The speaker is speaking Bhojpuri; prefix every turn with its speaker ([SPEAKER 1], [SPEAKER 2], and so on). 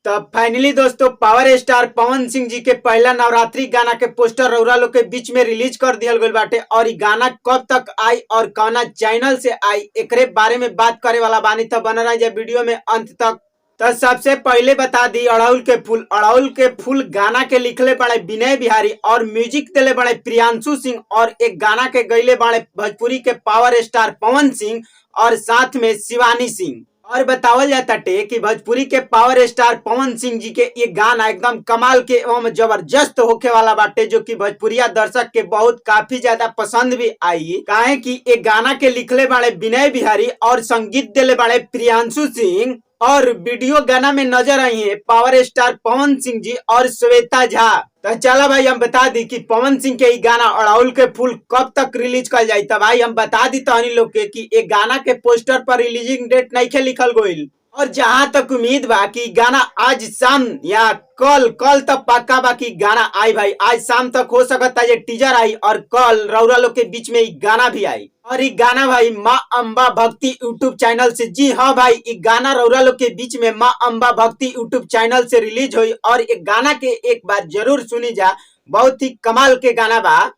[SPEAKER 1] तो फाइनली दोस्तों पावर स्टार पवन सिंह जी के पहला नवरात्रि गाना के पोस्टर रउरा लोग के बीच में रिलीज कर दिया गइल बाटे। और इ गाना कब तक आई और कौना चैनल से आई एकरे बारे में बात करे वाला बानी। तो बना रही वीडियो में अंत तक। तो सबसे पहले बता दी अड़हुल के फूल गाना के लिखले बड़े विनय बिहारी और म्यूजिक दिले बड़े प्रियांशु सिंह और एक गाना के गईले बड़े भोजपुरी के पावर स्टार पवन सिंह और साथ में शिवानी सिंह। और बतावल जाता कि भोजपुरी के पावर स्टार पवन सिंह जी के ये गाना एकदम कमाल के एवं जबरदस्त होके वाला बाटे, जो कि भोजपुरिया दर्शक के बहुत काफी ज्यादा पसंद भी आई। काहे कि ये गाना के लिखले बाड़े विनय बिहारी और संगीत दिले बाड़े प्रियांशु सिंह और वीडियो गाना में नजर आई है पावर स्टार पवन सिंह जी और श्वेता झा। तो चला भाई हम बता दी कि पवन सिंह के गाना अड़हुल के फूल कब तक रिलीज कर जाये। तब भाई हम बता दी तहनी लोग के कि एक गाना के पोस्टर पर रिलीजिंग डेट नहीं लिखल गईल। और जहां तक उम्मीद बा कि गाना आज शाम या कल तक पक्का बा कि गाना आई भाई। आज शाम तक हो सकता है ये टीजर आई और कल रउरा लोग के बीच में गाना भी आई। और ये गाना भाई माँ अम्बा भक्ति यूट्यूब चैनल से, जी हाँ भाई, ये गाना रउरा लोग के बीच में माँ अम्बा भक्ति यूट्यूब चैनल से रिलीज हुई। और एक गाना के एक बार जरूर सुनी जा, बहुत ही कमाल के गाना बा।